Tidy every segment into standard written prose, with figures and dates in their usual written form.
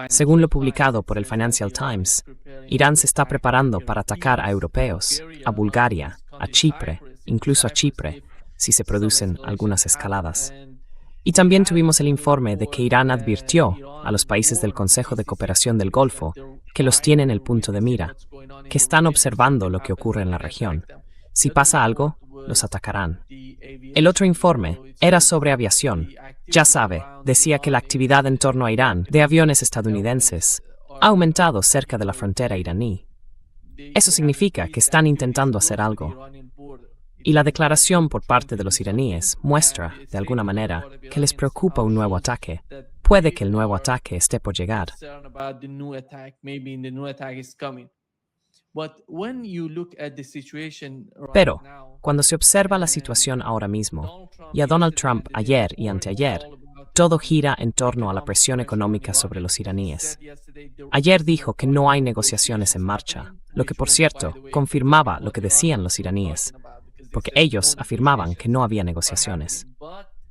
Según lo publicado por el Financial Times, Irán se está preparando para atacar a europeos, a Bulgaria, a Chipre, incluso a Chipre, si se producen algunas escaladas. Y también tuvimos el informe de que Irán advirtió a los países del Consejo de Cooperación del Golfo que los tiene en el punto de mira, que están observando lo que ocurre en la región. Si pasa algo, los atacarán. El otro informe era sobre aviación. Ya sabe, decía que la actividad en torno a Irán de aviones estadounidenses ha aumentado cerca de la frontera iraní. Eso significa que están intentando hacer algo. Y la declaración por parte de los iraníes muestra, de alguna manera, que les preocupa un nuevo ataque. Puede que el nuevo ataque esté por llegar. Pero, cuando se observa la situación ahora mismo, y a Donald Trump ayer y anteayer, todo gira en torno a la presión económica sobre los iraníes. Ayer dijo que no hay negociaciones en marcha, lo que, por cierto, confirmaba lo que decían los iraníes, porque ellos afirmaban que no había negociaciones.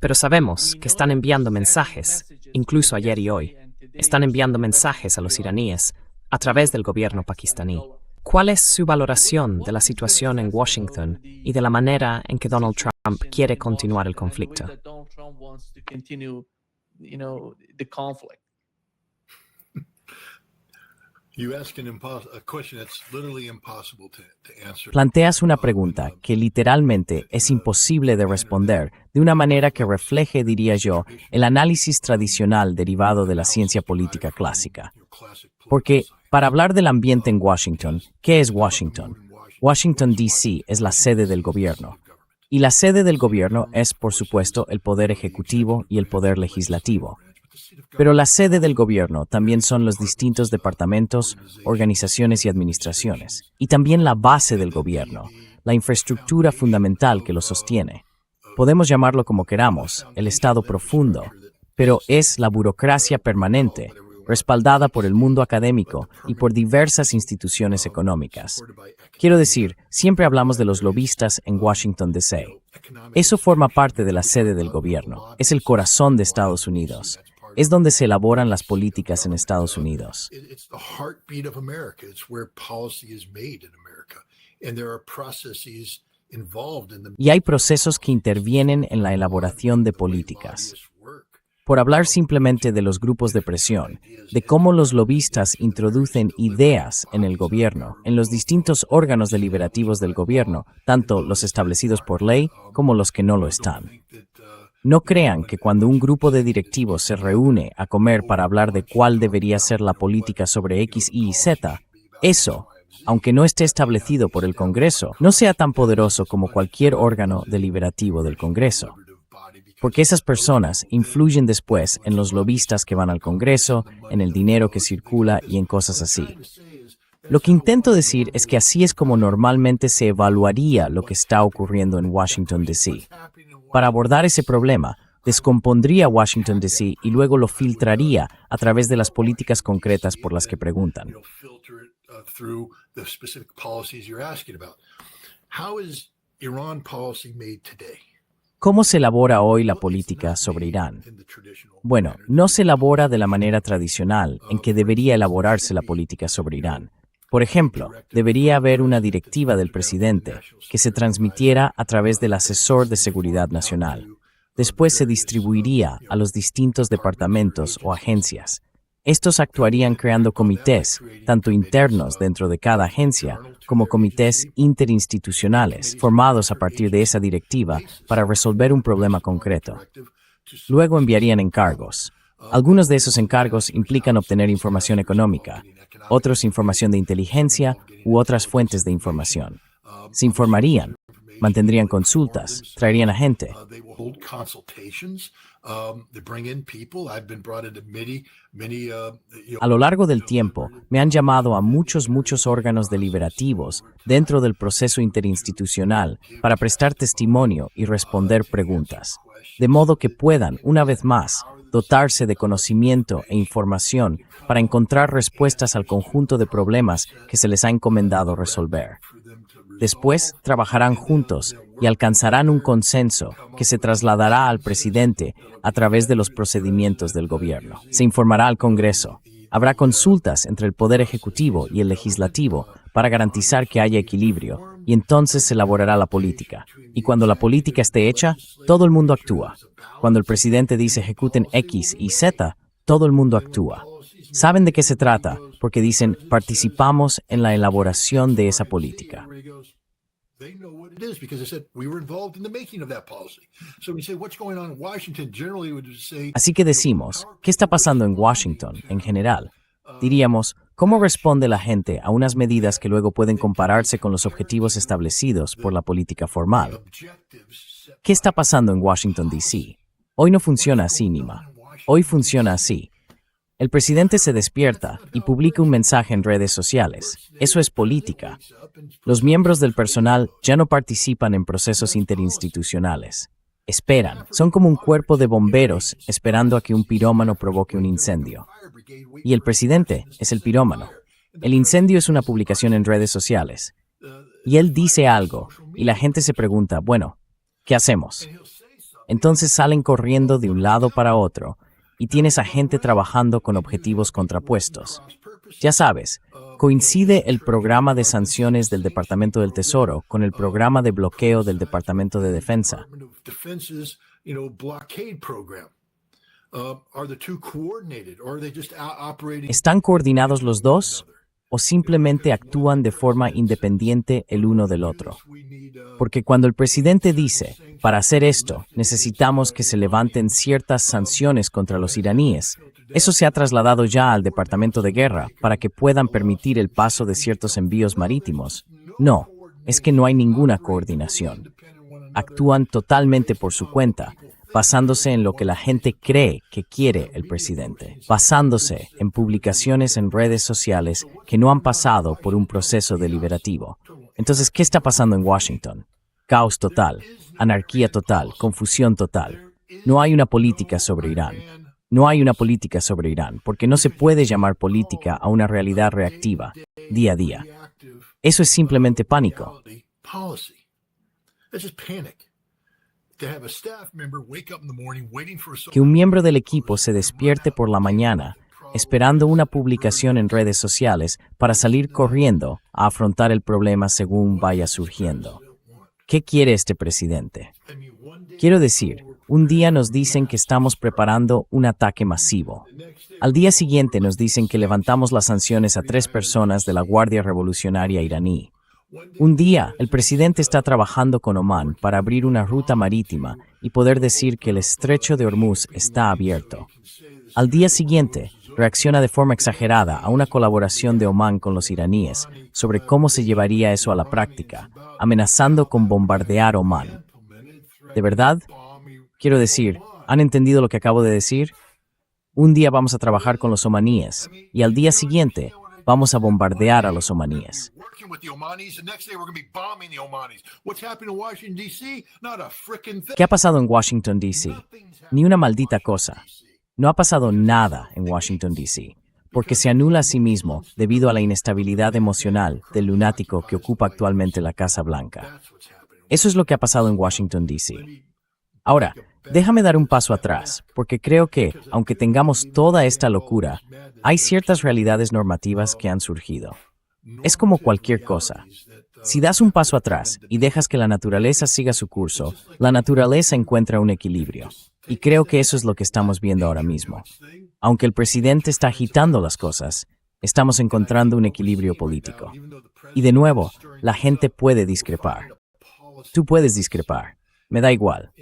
Pero sabemos que están enviando mensajes, incluso ayer y hoy, están enviando mensajes a los iraníes a través del gobierno pakistaní. ¿Cuál es su valoración de la situación en Washington y de la manera en que Donald Trump quiere continuar el conflicto? Planteas una pregunta que literalmente es imposible de responder de una manera que refleje, diría yo, el análisis tradicional derivado de la ciencia política clásica. Porque, para hablar del ambiente en Washington, ¿qué es Washington? Washington, D.C. es la sede del gobierno. Y la sede del gobierno es, por supuesto, el poder ejecutivo y el poder legislativo. Pero la sede del gobierno también son los distintos departamentos, organizaciones y administraciones, y también la base del gobierno, la infraestructura fundamental que lo sostiene. Podemos llamarlo como queramos, el Estado profundo, pero es la burocracia permanente, respaldada por el mundo académico y por diversas instituciones económicas. Quiero decir, siempre hablamos de los lobistas en Washington, D.C. Eso forma parte de la sede del gobierno, es el corazón de Estados Unidos. Es donde se elaboran las políticas en Estados Unidos. Y hay procesos que intervienen en la elaboración de políticas. Por hablar simplemente de los grupos de presión, de cómo los lobistas introducen ideas en el gobierno, en los distintos órganos deliberativos del gobierno, tanto los establecidos por ley como los que no lo están. No crean que cuando un grupo de directivos se reúne a comer para hablar de cuál debería ser la política sobre X, Y y Z, eso, aunque no esté establecido por el Congreso, no sea tan poderoso como cualquier órgano deliberativo del Congreso. Porque esas personas influyen después en los lobistas que van al Congreso, en el dinero que circula y en cosas así. Lo que intento decir es que así es como normalmente se evaluaría lo que está ocurriendo en Washington, D.C. Para abordar ese problema, descompondría Washington, D.C. y luego lo filtraría a través de las políticas concretas por las que preguntan. ¿Cómo se elabora hoy la política sobre Irán? Bueno, no se elabora de la manera tradicional en que debería elaborarse la política sobre Irán. Por ejemplo, debería haber una directiva del presidente que se transmitiera a través del asesor de seguridad nacional. Después se distribuiría a los distintos departamentos o agencias. Estos actuarían creando comités, tanto internos dentro de cada agencia, como comités interinstitucionales, formados a partir de esa directiva para resolver un problema concreto. Luego enviarían encargos. Algunos de esos encargos implican obtener información económica, otros información de inteligencia u otras fuentes de información. Se informarían, mantendrían consultas, traerían a gente. A lo largo del tiempo, me han llamado a muchos órganos deliberativos dentro del proceso interinstitucional para prestar testimonio y responder preguntas, de modo que puedan, una vez más, dotarse de conocimiento e información para encontrar respuestas al conjunto de problemas que se les ha encomendado resolver. Después, trabajarán juntos y alcanzarán un consenso que se trasladará al presidente a través de los procedimientos del gobierno. Se informará al Congreso. Habrá consultas entre el Poder Ejecutivo y el Legislativo para garantizar que haya equilibrio, y entonces se elaborará la política. Y cuando la política esté hecha, todo el mundo actúa. Cuando el presidente dice ejecuten X y Z, todo el mundo actúa. Saben de qué se trata, porque dicen participamos en la elaboración de esa política. Así que decimos, ¿qué está pasando en Washington en general? Diríamos, ¿cómo responde la gente a unas medidas que luego pueden compararse con los objetivos establecidos por la política formal? ¿Qué está pasando en Washington, D.C.? Hoy no funciona así, Nima. Hoy funciona así. El presidente se despierta y publica un mensaje en redes sociales. Eso es política. Los miembros del personal ya no participan en procesos interinstitucionales. Esperan. Son como un cuerpo de bomberos esperando a que un pirómano provoque un incendio. Y el presidente es el pirómano. El incendio es una publicación en redes sociales. Y él dice algo, y la gente se pregunta, bueno, ¿qué hacemos? Entonces salen corriendo de un lado para otro, y tienes a gente trabajando con objetivos contrapuestos. Ya sabes, coincide el programa de sanciones del Departamento del Tesoro con el programa de bloqueo del Departamento de Defensa. ¿Están coordinados los dos? ¿O simplemente actúan de forma independiente el uno del otro? Porque cuando el presidente dice, para hacer esto, necesitamos que se levanten ciertas sanciones contra los iraníes, eso se ha trasladado ya al Departamento de Guerra para que puedan permitir el paso de ciertos envíos marítimos. No, es que no hay ninguna coordinación. Actúan totalmente por su cuenta, basándose en lo que la gente cree que quiere el presidente, basándose en publicaciones en redes sociales que no han pasado por un proceso deliberativo. Entonces, ¿qué está pasando en Washington? Caos total, anarquía total, confusión total. No hay una política sobre Irán. No hay una política sobre Irán, porque no se puede llamar política a una realidad reactiva, día a día. Eso es simplemente pánico. Que un miembro del equipo se despierte por la mañana esperando una publicación en redes sociales para salir corriendo a afrontar el problema según vaya surgiendo. ¿Qué quiere este presidente? Quiero decir, un día nos dicen que estamos preparando un ataque masivo. Al día siguiente nos dicen que levantamos las sanciones a 3 personas de la Guardia Revolucionaria iraní. Un día, el presidente está trabajando con Omán para abrir una ruta marítima y poder decir que el estrecho de Hormuz está abierto. Al día siguiente, reacciona de forma exagerada a una colaboración de Omán con los iraníes sobre cómo se llevaría eso a la práctica, amenazando con bombardear Omán. ¿De verdad? Quiero decir, ¿han entendido lo que acabo de decir? Un día vamos a trabajar con los omaníes y al día siguiente vamos a bombardear a los omaníes. ¿Qué ha pasado en Washington, D.C.? Ni una maldita cosa. No ha pasado nada en Washington, D.C., porque se anula a sí mismo debido a la inestabilidad emocional del lunático que ocupa actualmente la Casa Blanca. Eso es lo que ha pasado en Washington, D.C. Ahora, déjame dar un paso atrás, porque creo que, aunque tengamos toda esta locura, hay ciertas realidades normativas que han surgido. Es como cualquier cosa. Si das un paso atrás y dejas que la naturaleza siga su curso, la naturaleza encuentra un equilibrio. Y creo que eso es lo que estamos viendo ahora mismo. Aunque el presidente está agitando las cosas, estamos encontrando un equilibrio político. Y de nuevo, la gente puede discrepar. Tú puedes discrepar. Me da igual.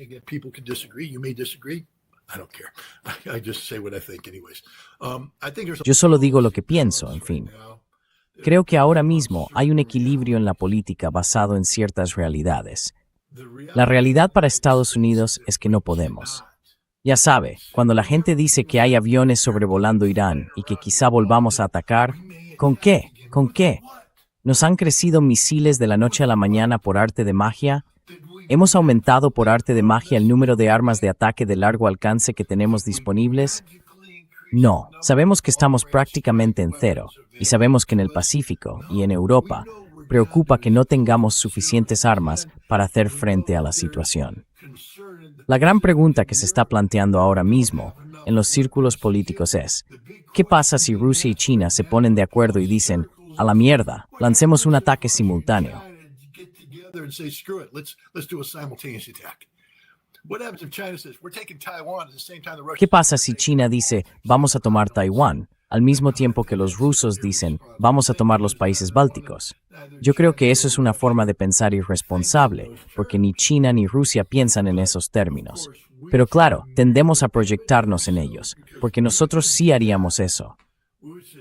Yo solo digo lo que pienso, en fin. Creo que ahora mismo hay un equilibrio en la política basado en ciertas realidades. La realidad para Estados Unidos es que no podemos. Ya sabe, cuando la gente dice que hay aviones sobrevolando Irán y que quizá volvamos a atacar, ¿con qué? ¿Con qué? ¿Nos han crecido misiles de la noche a la mañana por arte de magia? ¿Hemos aumentado por arte de magia el número de armas de ataque de largo alcance que tenemos disponibles? No, sabemos que estamos prácticamente en cero, y sabemos que en el Pacífico y en Europa preocupa que no tengamos suficientes armas para hacer frente a la situación. La gran pregunta que se está planteando ahora mismo en los círculos políticos es, ¿qué pasa si Rusia y China se ponen de acuerdo y dicen, a la mierda, lancemos un ataque simultáneo? ¿Qué pasa si China dice, vamos a tomar Taiwán, al mismo tiempo que los rusos dicen, vamos a tomar los países bálticos? Yo creo que eso es una forma de pensar irresponsable, porque ni China ni Rusia piensan en esos términos. Pero claro, tendemos a proyectarnos en ellos, porque nosotros sí haríamos eso.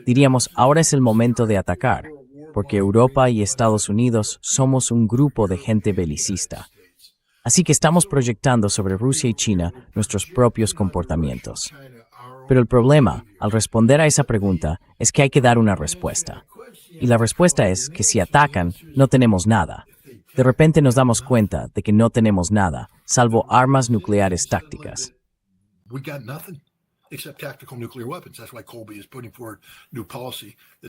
Diríamos, ahora es el momento de atacar, porque Europa y Estados Unidos somos un grupo de gente belicista. Así que estamos proyectando sobre Rusia y China nuestros propios comportamientos. Pero el problema, al responder a esa pregunta, es que hay que dar una respuesta. Y la respuesta es que si atacan, no tenemos nada. De repente nos damos cuenta de que no tenemos nada, salvo armas nucleares tácticas.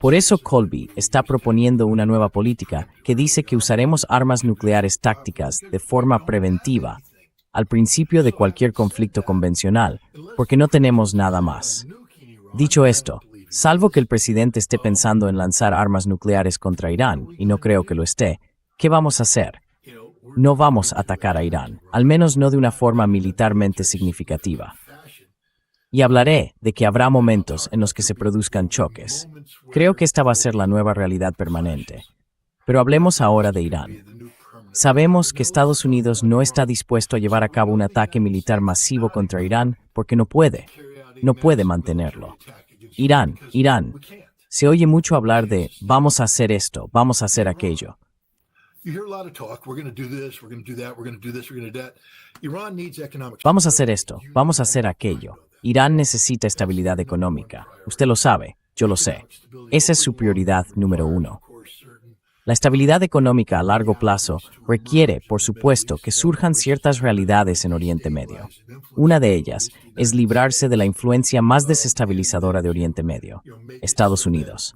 Por eso Colby está proponiendo una nueva política que dice que usaremos armas nucleares tácticas de forma preventiva al principio de cualquier conflicto convencional, porque no tenemos nada más. Dicho esto, salvo que el presidente esté pensando en lanzar armas nucleares contra Irán, y no creo que lo esté, ¿qué vamos a hacer? No vamos a atacar a Irán, al menos no de una forma militarmente significativa. Y hablaré de que habrá momentos en los que se produzcan choques. Creo que esta va a ser la nueva realidad permanente. Pero hablemos ahora de Irán. Sabemos que Estados Unidos no está dispuesto a llevar a cabo un ataque militar masivo contra Irán porque no puede mantenerlo. Irán. Se oye mucho hablar de vamos a hacer esto, vamos a hacer aquello. Vamos a hacer esto, vamos a hacer aquello. Irán necesita estabilidad económica. Usted lo sabe, yo lo sé. Esa es su prioridad número uno. La estabilidad económica a largo plazo requiere, por supuesto, que surjan ciertas realidades en Oriente Medio. Una de ellas es librarse de la influencia más desestabilizadora de Oriente Medio, Estados Unidos.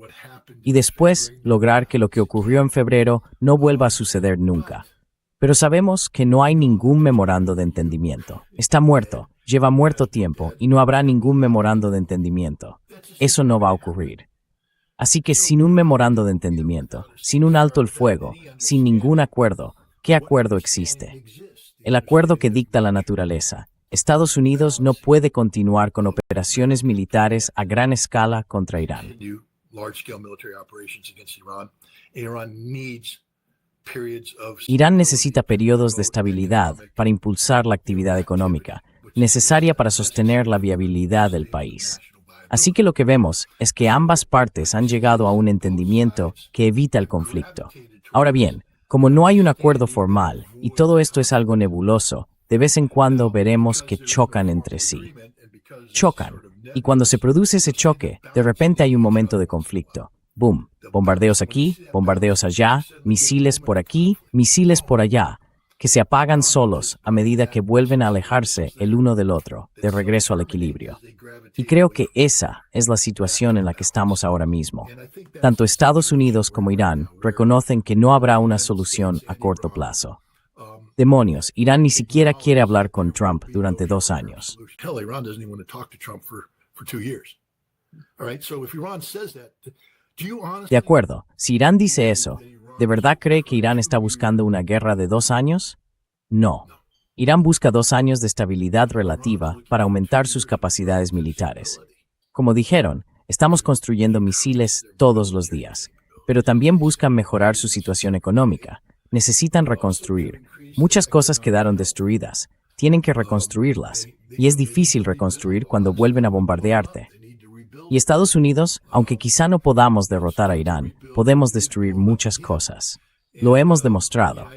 Y después, lograr que lo que ocurrió en febrero no vuelva a suceder nunca. Pero sabemos que no hay ningún memorando de entendimiento. Está muerto, lleva muerto tiempo y no habrá ningún memorando de entendimiento. Eso no va a ocurrir. Así que sin un memorando de entendimiento, sin un alto el fuego, sin ningún acuerdo, ¿qué acuerdo existe? El acuerdo que dicta la naturaleza. Estados Unidos no puede continuar con operaciones militares a gran escala contra Irán. Irán necesita periodos de estabilidad para impulsar la actividad económica, necesaria para sostener la viabilidad del país. Así que lo que vemos es que ambas partes han llegado a un entendimiento que evita el conflicto. Ahora bien, como no hay un acuerdo formal y todo esto es algo nebuloso, de vez en cuando veremos que chocan entre sí. Chocan, y cuando se produce ese choque, de repente hay un momento de conflicto. ¡Boom! Bombardeos aquí, bombardeos allá, misiles por aquí, misiles por allá, que se apagan solos a medida que vuelven a alejarse el uno del otro, de regreso al equilibrio. Y creo que esa es la situación en la que estamos ahora mismo. Tanto Estados Unidos como Irán reconocen que no habrá una solución a corto plazo. Demonios, Irán ni siquiera quiere hablar con Trump durante 2 años. De acuerdo, si Irán dice eso, ¿de verdad cree que Irán está buscando una guerra de 2 años? No. Irán busca 2 años de estabilidad relativa para aumentar sus capacidades militares. Como dijeron, estamos construyendo misiles todos los días, pero también buscan mejorar su situación económica. Necesitan reconstruir. Muchas cosas quedaron destruidas. Tienen que reconstruirlas. Y es difícil reconstruir cuando vuelven a bombardearte. Y Estados Unidos, aunque quizá no podamos derrotar a Irán, podemos destruir muchas cosas. Lo hemos demostrado.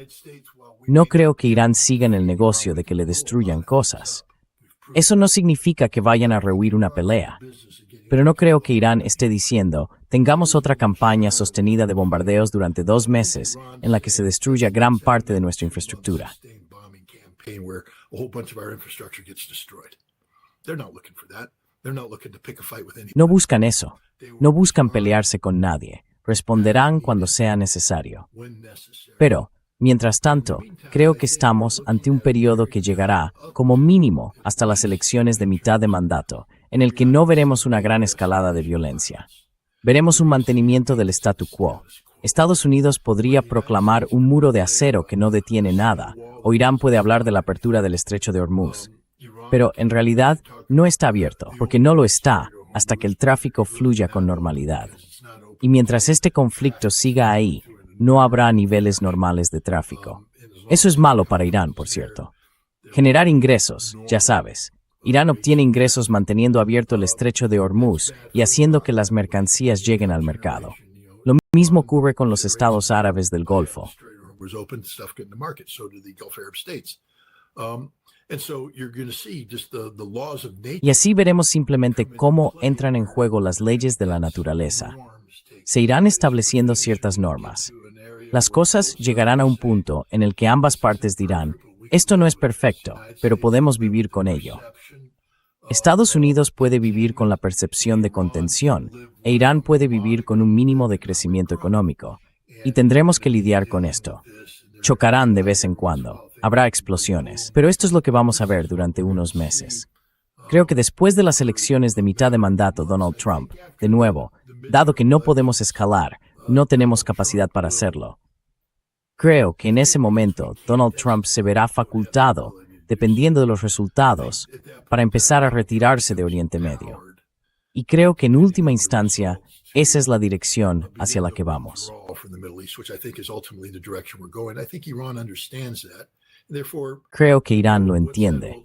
No creo que Irán siga en el negocio de que le destruyan cosas. Eso no significa que vayan a rehuir una pelea. Pero no creo que Irán esté diciendo, tengamos otra campaña sostenida de bombardeos durante 2 meses en la que se destruya gran parte de nuestra infraestructura. No buscan eso. No buscan pelearse con nadie. responderán cuando sea necesario. Pero, mientras tanto, creo que estamos ante un periodo que llegará, como mínimo, hasta las elecciones de mitad de mandato, en el que no veremos una gran escalada de violencia. Veremos un mantenimiento del statu quo. Estados Unidos podría proclamar un muro de acero que no detiene nada, o Irán puede hablar de la apertura del estrecho de Hormuz. Pero, en realidad, no está abierto, porque no lo está, hasta que el tráfico fluya con normalidad. Y mientras este conflicto siga ahí, no habrá niveles normales de tráfico. Eso es malo para Irán, por cierto. Generar ingresos, ya sabes. Irán obtiene ingresos manteniendo abierto el estrecho de Hormuz y haciendo que las mercancías lleguen al mercado. Lo mismo ocurre con los estados árabes del Golfo. Y así veremos simplemente cómo entran en juego las leyes de la naturaleza. Se irán estableciendo ciertas normas. Las cosas llegarán a un punto en el que ambas partes dirán, esto no es perfecto, pero podemos vivir con ello. Estados Unidos puede vivir con la percepción de contención, e Irán puede vivir con un mínimo de crecimiento económico. Y tendremos que lidiar con esto. Chocarán de vez en cuando. Habrá explosiones. Pero esto es lo que vamos a ver durante unos meses. Creo que después de las elecciones de mitad de mandato Donald Trump, de nuevo, dado que no podemos escalar, no tenemos capacidad para hacerlo. Creo que en ese momento Donald Trump se verá facultado, dependiendo de los resultados, para empezar a retirarse de Oriente Medio. Y creo que en última instancia, esa es la dirección hacia la que vamos. Creo que Irán lo entiende.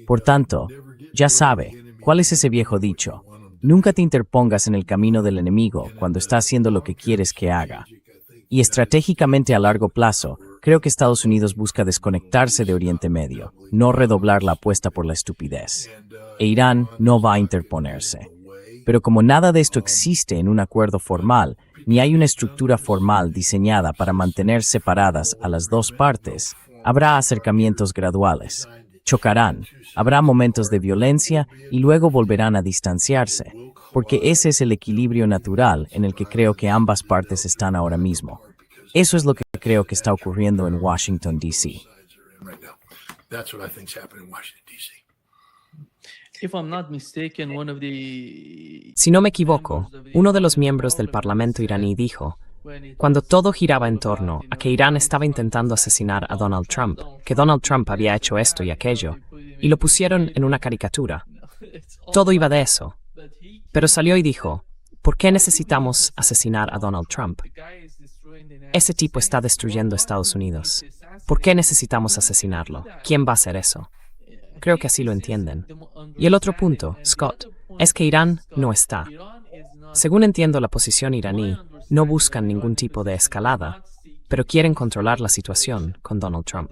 Por tanto, ya sabe, ¿cuál es ese viejo dicho? Nunca te interpongas en el camino del enemigo cuando está haciendo lo que quieres que haga. Y estratégicamente a largo plazo, creo que Estados Unidos busca desconectarse de Oriente Medio, no redoblar la apuesta por la estupidez. E Irán no va a interponerse. Pero como nada de esto existe en un acuerdo formal, ni hay una estructura formal diseñada para mantener separadas a las dos partes, habrá acercamientos graduales. Chocarán, habrá momentos de violencia y luego volverán a distanciarse, porque ese es el equilibrio natural en el que creo que ambas partes están ahora mismo. Eso es lo que creo que está ocurriendo en Washington, D.C. Si no me equivoco, uno de los miembros del Parlamento iraní dijo, cuando todo giraba en torno a que Irán estaba intentando asesinar a Donald Trump, que Donald Trump había hecho esto y aquello, y lo pusieron en una caricatura. Todo iba de eso. Pero salió y dijo, ¿por qué necesitamos asesinar a Donald Trump? Ese tipo está destruyendo Estados Unidos. ¿Por qué necesitamos asesinarlo? ¿Quién va a hacer eso? Creo que así lo entienden. Y el otro punto, Scott, es que Irán no está. Según entiendo la posición iraní, no buscan ningún tipo de escalada, pero quieren controlar la situación con Donald Trump.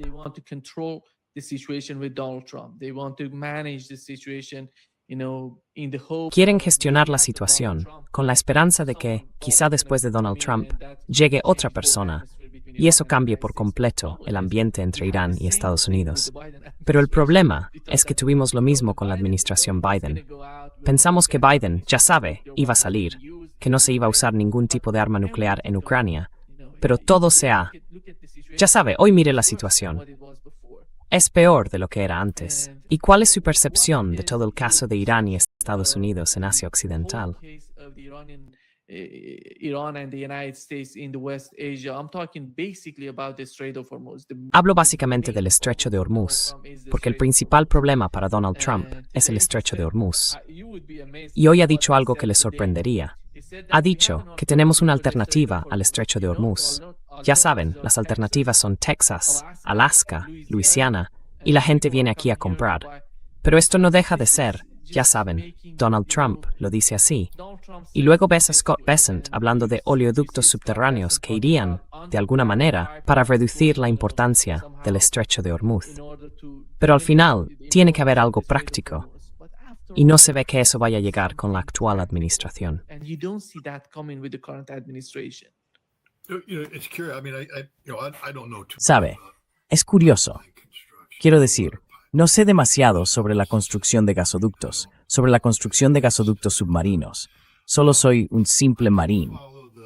Quieren gestionar la situación con la esperanza de que, quizá después de Donald Trump, llegue otra persona y eso cambie por completo el ambiente entre Irán y Estados Unidos. Pero el problema es que tuvimos lo mismo con la administración Biden. Pensamos que Biden, ya sabe, iba a salir, que no se iba a usar ningún tipo de arma nuclear en Ucrania, pero todo se ha... Ya sabe, hoy mire la situación. Es peor de lo que era antes. ¿Y cuál es su percepción de todo el caso de Irán y Estados Unidos en Asia Occidental? Hablo básicamente del estrecho de Hormuz, porque el principal problema para Donald Trump es el estrecho de Hormuz. Y hoy ha dicho algo que le sorprendería. Ha dicho que tenemos una alternativa al estrecho de Hormuz. Ya saben, las alternativas son Texas, Alaska, Luisiana, y la gente viene aquí a comprar. Pero esto no deja de ser, ya saben, Donald Trump lo dice así. Y luego ves a Scott Bessent hablando de oleoductos subterráneos que irían, de alguna manera, para reducir la importancia del estrecho de Hormuz. Pero al final, tiene que haber algo práctico. Y no se ve que eso vaya a llegar con la actual administración. Sabe, es curioso. Quiero decir, no sé demasiado sobre la construcción de gasoductos, sobre la construcción de gasoductos submarinos. Solo soy un simple marín.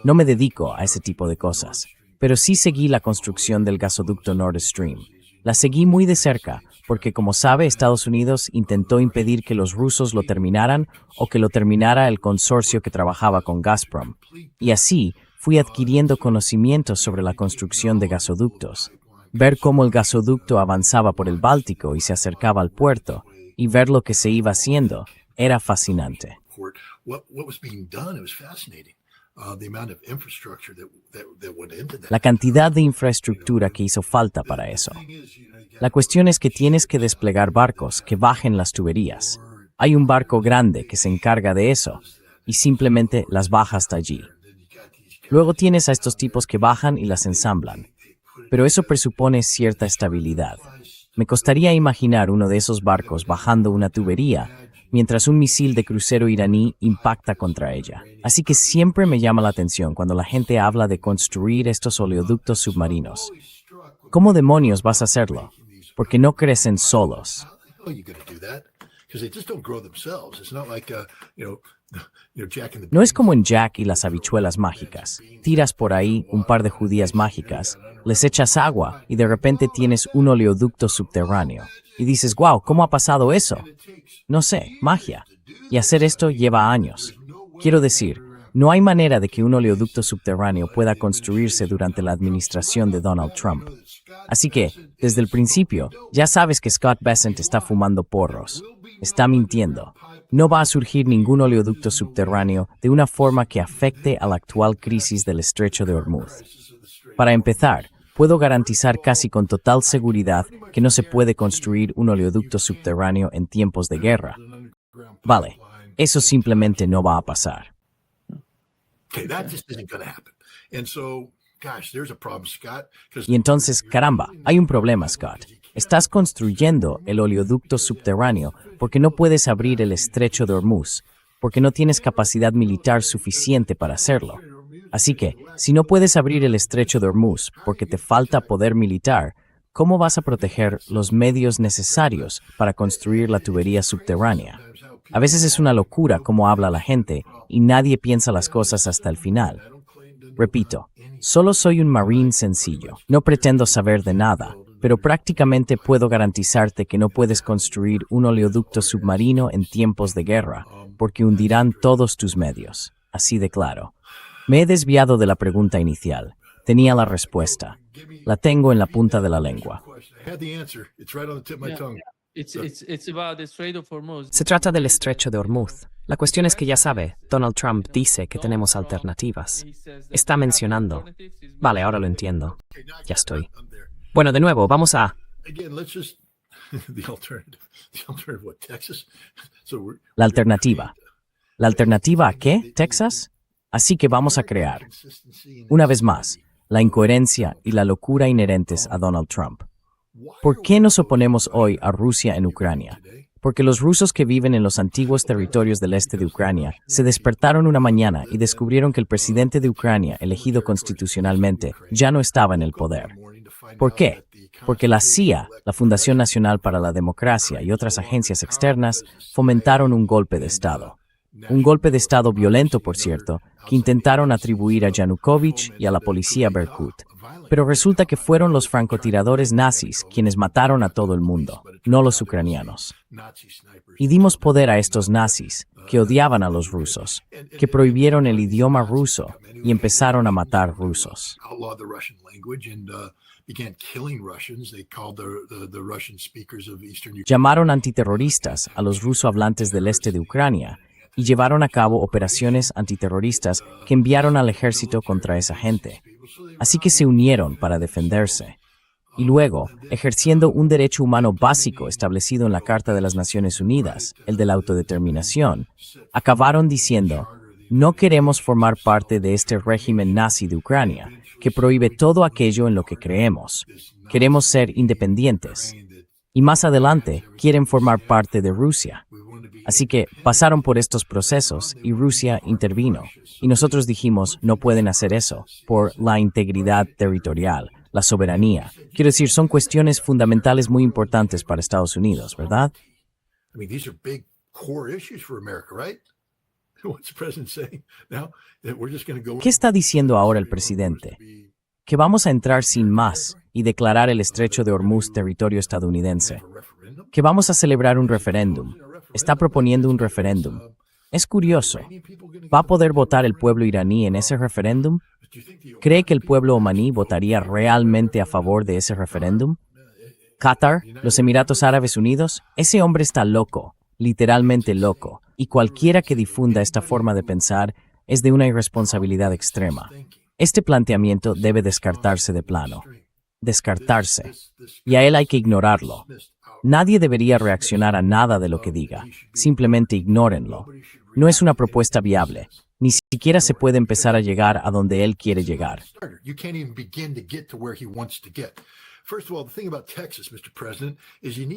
No me dedico a ese tipo de cosas, pero sí seguí la construcción del gasoducto Nord Stream. La seguí muy de cerca, porque como sabe, Estados Unidos intentó impedir que los rusos lo terminaran o que lo terminara el consorcio que trabajaba con Gazprom. Y así fui adquiriendo conocimientos sobre la construcción de gasoductos. Ver cómo el gasoducto avanzaba por el Báltico y se acercaba al puerto, y ver lo que se iba haciendo, era fascinante. La cantidad de infraestructura que hizo falta para eso. La cuestión es que tienes que desplegar barcos que bajen las tuberías. Hay un barco grande que se encarga de eso y simplemente las baja hasta allí. Luego tienes a estos tipos que bajan y las ensamblan. Pero eso presupone cierta estabilidad. Me costaría imaginar uno de esos barcos bajando una tubería mientras un misil de crucero iraní impacta contra ella. Así que siempre me llama la atención cuando la gente habla de construir estos oleoductos submarinos. ¿Cómo demonios vas a hacerlo? Porque no crecen solos. No es como en Jack y las habichuelas mágicas. Tiras por ahí un par de judías mágicas, les echas agua y de repente tienes un oleoducto subterráneo. Y dices, wow, ¿cómo ha pasado eso? No sé, magia. Y hacer esto lleva años. Quiero decir, no hay manera de que un oleoducto subterráneo pueda construirse durante la administración de Donald Trump. Así que, desde el principio, ya sabes que Scott Bessent está fumando porros. Está mintiendo. No va a surgir ningún oleoducto subterráneo de una forma que afecte a la actual crisis del estrecho de Hormuz. Para empezar, puedo garantizar casi con total seguridad que no se puede construir un oleoducto subterráneo en tiempos de guerra. Vale, eso simplemente no va a pasar. Y entonces, caramba, hay un problema, Scott. Estás construyendo el oleoducto subterráneo porque no puedes abrir el estrecho de Hormuz, porque no tienes capacidad militar suficiente para hacerlo. Así que, si no puedes abrir el estrecho de Hormuz porque te falta poder militar, ¿cómo vas a proteger los medios necesarios para construir la tubería subterránea? A veces es una locura cómo habla la gente y nadie piensa las cosas hasta el final. Repito, solo soy un marine sencillo. No pretendo saber de nada, pero prácticamente puedo garantizarte que no puedes construir un oleoducto submarino en tiempos de guerra, porque hundirán todos tus medios. Así de claro. Me he desviado de la pregunta inicial. Tenía la respuesta. La tengo en la punta de la lengua. Se trata del estrecho de Hormuz. La cuestión es que ya sabe, Donald Trump dice que tenemos alternativas. Está mencionando. Vale, ahora lo entiendo. Ya estoy. Bueno, de nuevo, vamos a... La alternativa. ¿La alternativa a qué, Texas? Así que vamos a crear, una vez más, la incoherencia y la locura inherentes a Donald Trump. ¿Por qué nos oponemos hoy a Rusia en Ucrania? Porque los rusos que viven en los antiguos territorios del este de Ucrania se despertaron una mañana y descubrieron que el presidente de Ucrania, elegido constitucionalmente, ya no estaba en el poder. ¿Por qué? Porque la CIA, la Fundación Nacional para la Democracia y otras agencias externas fomentaron un golpe de Estado. Un golpe de Estado violento, por cierto, que intentaron atribuir a Yanukovych y a la policía Berkut. Pero resulta que fueron los francotiradores nazis quienes mataron a todo el mundo, no los ucranianos. Y dimos poder a estos nazis, que odiaban a los rusos, que prohibieron el idioma ruso y empezaron a matar rusos. Llamaron antiterroristas a los ruso-hablantes del este de Ucrania y llevaron a cabo operaciones antiterroristas que enviaron al ejército contra esa gente. Así que se unieron para defenderse. Y luego, ejerciendo un derecho humano básico establecido en la Carta de las Naciones Unidas, el de la autodeterminación, acabaron diciendo, no queremos formar parte de este régimen nazi de Ucrania, que prohíbe todo aquello en lo que creemos. Queremos ser independientes. Y más adelante, quieren formar parte de Rusia. Así que pasaron por estos procesos y Rusia intervino. Y nosotros dijimos, no pueden hacer eso, por la integridad territorial, la soberanía. Quiero decir, son cuestiones fundamentales muy importantes para Estados Unidos, ¿verdad? ¿Qué está diciendo ahora el presidente? Que vamos a entrar sin más y declarar el estrecho de Hormuz territorio estadounidense. Que vamos a celebrar un referéndum. Está proponiendo un referéndum. Es curioso. ¿Va a poder votar el pueblo iraní en ese referéndum? ¿Cree que el pueblo omaní votaría realmente a favor de ese referéndum? Qatar, los Emiratos Árabes Unidos, ese hombre está loco, literalmente loco, y cualquiera que difunda esta forma de pensar es de una irresponsabilidad extrema. Este planteamiento debe descartarse de plano. Descartarse. Y a él hay que ignorarlo. Nadie debería reaccionar a nada de lo que diga. Simplemente ignórenlo. No es una propuesta viable. Ni siquiera se puede empezar a llegar a donde él quiere llegar.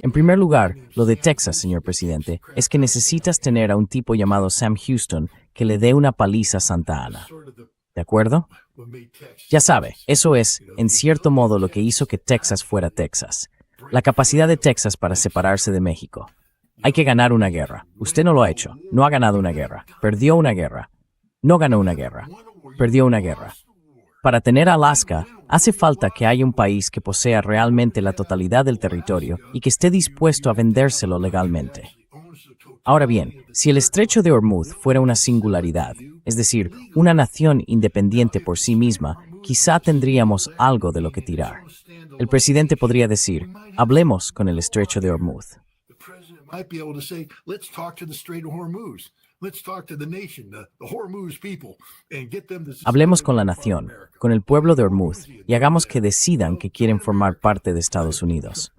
En primer lugar, lo de Texas, señor presidente, es que necesitas tener a un tipo llamado Sam Houston que le dé una paliza a Santa Ana. ¿De acuerdo? Ya sabe, eso es, en cierto modo, lo que hizo que Texas fuera Texas. La capacidad de Texas para separarse de México. Hay que ganar una guerra. Usted no lo ha hecho. No ha ganado una guerra. Perdió una guerra. No ganó una guerra. Perdió una guerra. Para tener Alaska, hace falta que haya un país que posea realmente la totalidad del territorio y que esté dispuesto a vendérselo legalmente. Ahora bien, si el estrecho de Hormuz fuera una singularidad, es decir, una nación independiente por sí misma, quizá tendríamos algo de lo que tirar. El presidente podría decir, hablemos con el estrecho de Hormuz. Hablemos con la nación, con el pueblo de Hormuz, y hagamos que decidan que quieren formar parte de Estados Unidos.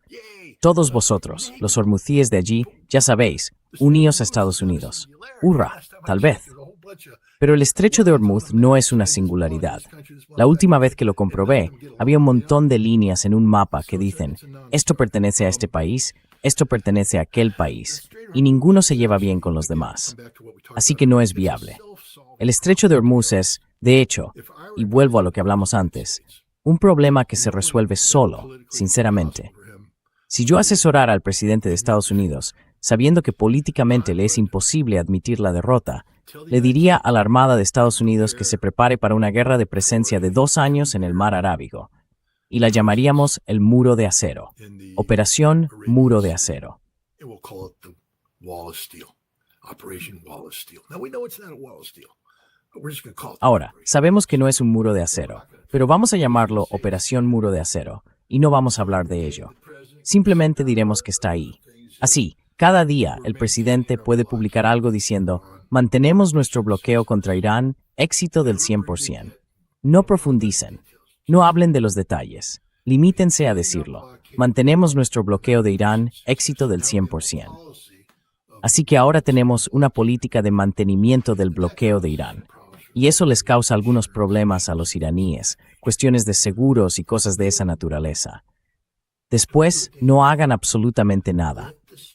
Todos vosotros, los hormuzíes de allí, ya sabéis, uníos a Estados Unidos. ¡Hurra! Tal vez. Pero el estrecho de Hormuz no es una singularidad. La última vez que lo comprobé, había un montón de líneas en un mapa que dicen, esto pertenece a este país, esto pertenece a aquel país, y ninguno se lleva bien con los demás. Así que no es viable. El estrecho de Hormuz es, de hecho, y vuelvo a lo que hablamos antes, un problema que se resuelve solo, sinceramente. Si yo asesorara al presidente de Estados Unidos, sabiendo que políticamente le es imposible admitir la derrota, le diría a la Armada de Estados Unidos que se prepare para una guerra de presencia de 2 años en el mar Arábigo, y la llamaríamos el Muro de Acero, Operación Muro de Acero. Ahora, sabemos que no es un muro de acero, pero vamos a llamarlo Operación Muro de Acero, y no vamos a hablar de ello. Simplemente diremos que está ahí. Así, cada día el presidente puede publicar algo diciendo, mantenemos nuestro bloqueo contra Irán, éxito del 100%. No profundicen. No hablen de los detalles. Limítense a decirlo. Mantenemos nuestro bloqueo de Irán, éxito del 100%. Así que ahora tenemos una política de mantenimiento del bloqueo de Irán. Y eso les causa algunos problemas a los iraníes, cuestiones de seguros y cosas de esa naturaleza. Después, no hagan absolutamente nada.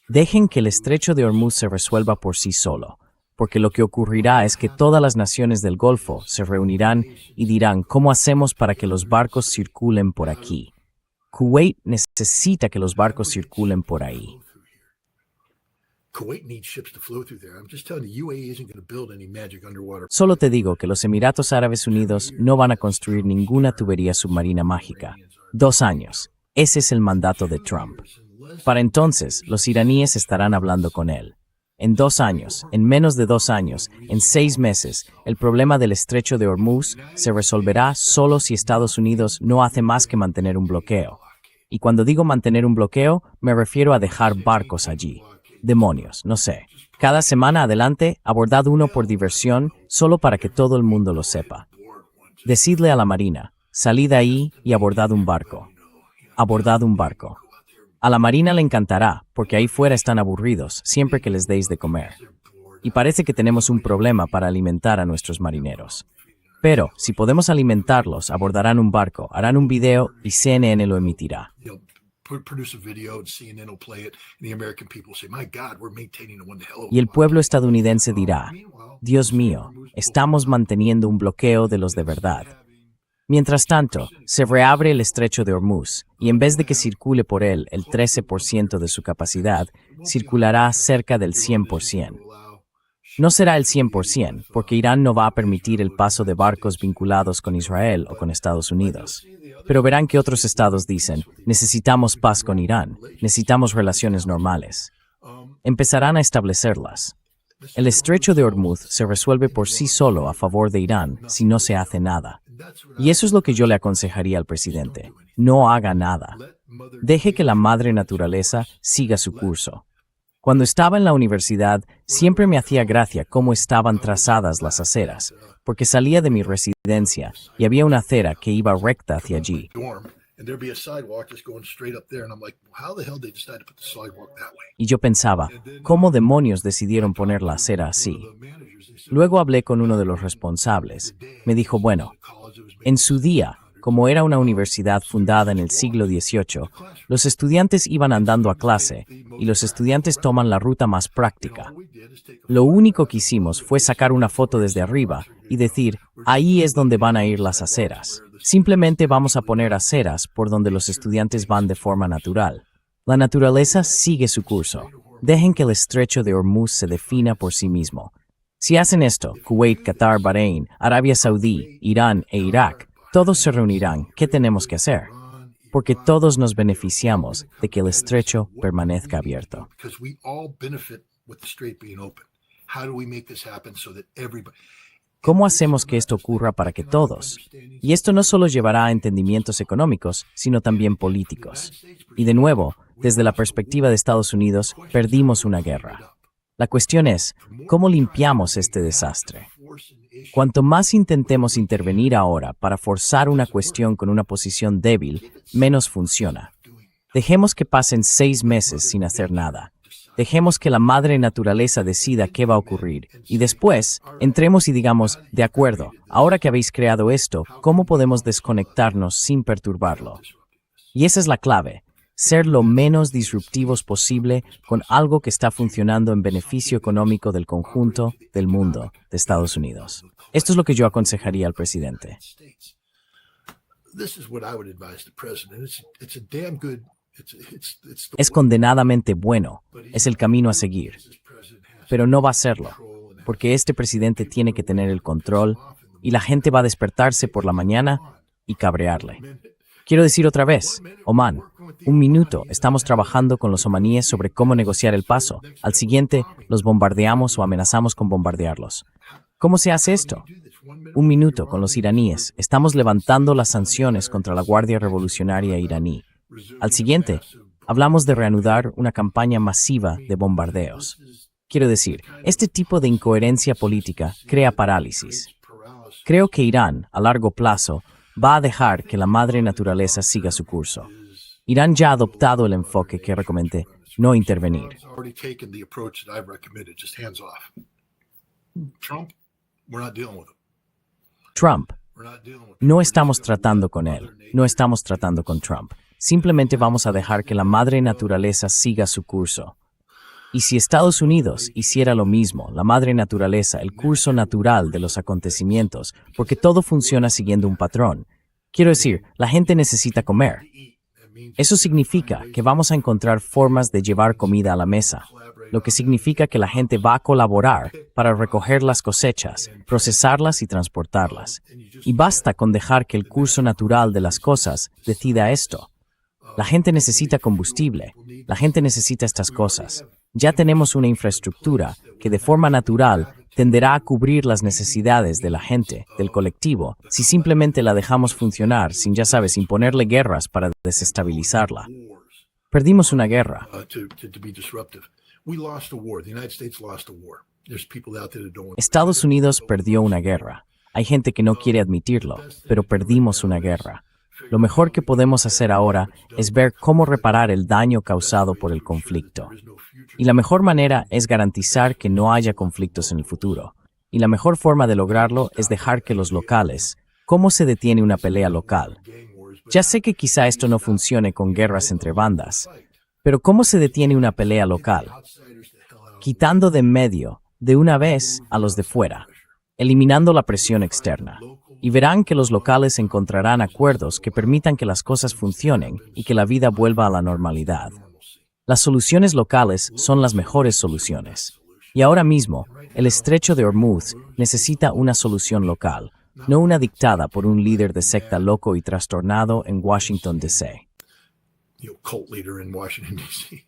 Dejen que el estrecho de Hormuz se resuelva por sí solo, porque lo que ocurrirá es que todas las naciones del Golfo se reunirán y dirán, ¿cómo hacemos para que los barcos circulen por aquí? Kuwait necesita que los barcos circulen por ahí. Solo te digo que los Emiratos Árabes Unidos no van a construir ninguna tubería submarina mágica. 2 años. Ese es el mandato de Trump. Para entonces, los iraníes estarán hablando con él. En 2 años, en menos de 2 años, en 6 meses, el problema del estrecho de Hormuz se resolverá solo si Estados Unidos no hace más que mantener un bloqueo. Y cuando digo mantener un bloqueo, me refiero a dejar barcos allí. Demonios, no sé. Cada semana adelante, abordad uno por diversión, solo para que todo el mundo lo sepa. Decidle a la Marina, salid ahí y abordad un barco. Abordad un barco. A la Marina le encantará, porque ahí fuera están aburridos, siempre que les deis de comer. Y parece que tenemos un problema para alimentar a nuestros marineros. Pero, si podemos alimentarlos, abordarán un barco, harán un video y CNN lo emitirá. Y el pueblo estadounidense dirá, Dios mío, estamos manteniendo un bloqueo de los de verdad. Mientras tanto, se reabre el estrecho de Hormuz, y en vez de que circule por él el 13% de su capacidad, circulará cerca del 100%. No será el 100%, porque Irán no va a permitir el paso de barcos vinculados con Israel o con Estados Unidos. Pero verán que otros estados dicen, necesitamos paz con Irán, necesitamos relaciones normales. Empezarán a establecerlas. El estrecho de Hormuz se resuelve por sí solo a favor de Irán si no se hace nada. Y eso es lo que yo le aconsejaría al presidente. No haga nada. Deje que la madre naturaleza siga su curso. Cuando estaba en la universidad, siempre me hacía gracia cómo estaban trazadas las aceras, porque salía de mi residencia y había una acera que iba recta hacia allí. Y yo pensaba, ¿cómo demonios decidieron poner la acera así? Luego hablé con uno de los responsables. Me dijo, bueno, en su día, como era una universidad fundada en el siglo XVIII, los estudiantes iban andando a clase y los estudiantes toman la ruta más práctica. Lo único que hicimos fue sacar una foto desde arriba y decir, ahí es donde van a ir las aceras. Simplemente vamos a poner aceras por donde los estudiantes van de forma natural. La naturaleza sigue su curso. Dejen que el estrecho de Hormuz se defina por sí mismo. Si hacen esto, Kuwait, Qatar, Bahrein, Arabia Saudí, Irán e Irak, todos se reunirán. ¿Qué tenemos que hacer? Porque todos nos beneficiamos de que el estrecho permanezca abierto. ¿Cómo hacemos que esto ocurra para que todos? Y esto no solo llevará a entendimientos económicos, sino también políticos. Y de nuevo, desde la perspectiva de Estados Unidos, perdimos una guerra. La cuestión es, ¿cómo limpiamos este desastre? Cuanto más intentemos intervenir ahora para forzar una cuestión con una posición débil, menos funciona. Dejemos que pasen 6 meses sin hacer nada. Dejemos que la madre naturaleza decida qué va a ocurrir. Y después, entremos y digamos, de acuerdo, ahora que habéis creado esto, ¿cómo podemos desconectarnos sin perturbarlo? Y esa es la clave. Ser lo menos disruptivos posible con algo que está funcionando en beneficio económico del conjunto del mundo de Estados Unidos. Esto es lo que yo aconsejaría al presidente. Es condenadamente bueno, es el camino a seguir, pero no va a serlo, porque este presidente tiene que tener el control y la gente va a despertarse por la mañana y cabrearle. Quiero decir otra vez, Oman, 1 minuto, estamos trabajando con los omaníes sobre cómo negociar el paso. Al siguiente, los bombardeamos o amenazamos con bombardearlos. ¿Cómo se hace esto? 1 minuto, con los iraníes, estamos levantando las sanciones contra la Guardia Revolucionaria iraní. Al siguiente, hablamos de reanudar una campaña masiva de bombardeos. Quiero decir, este tipo de incoherencia política crea parálisis. Creo que Irán, a largo plazo, va a dejar que la madre naturaleza siga su curso. Irán ya ha adoptado el enfoque que recomendé, no intervenir. Trump. No estamos tratando con él, no estamos tratando con Trump. Simplemente vamos a dejar que la madre naturaleza siga su curso. Y si Estados Unidos hiciera lo mismo, la madre naturaleza, el curso natural de los acontecimientos, porque todo funciona siguiendo un patrón. Quiero decir, la gente necesita comer. Eso significa que vamos a encontrar formas de llevar comida a la mesa, lo que significa que la gente va a colaborar para recoger las cosechas, procesarlas y transportarlas. Y basta con dejar que el curso natural de las cosas decida esto. La gente necesita combustible, la gente necesita estas cosas. Ya tenemos una infraestructura que de forma natural tenderá a cubrir las necesidades de la gente, del colectivo, si simplemente la dejamos funcionar sin, ya sabes, sin ponerle guerras para desestabilizarla. Perdimos una guerra. Estados Unidos perdió una guerra. Hay gente que no quiere admitirlo, pero perdimos una guerra. Lo mejor que podemos hacer ahora es ver cómo reparar el daño causado por el conflicto. Y la mejor manera es garantizar que no haya conflictos en el futuro. Y la mejor forma de lograrlo es dejar que los locales. ¿Cómo se detiene una pelea local? Ya sé que quizá esto no funcione con guerras entre bandas, pero ¿cómo se detiene una pelea local? Quitando de en medio, de una vez, a los de fuera, eliminando la presión externa. Y verán que los locales encontrarán acuerdos que permitan que las cosas funcionen y que la vida vuelva a la normalidad. Las soluciones locales son las mejores soluciones. Y ahora mismo, El estrecho de Hormuz necesita una solución local, no una dictada por un líder de secta loco y trastornado en Washington, D.C. Cult leader in Washington, D.C.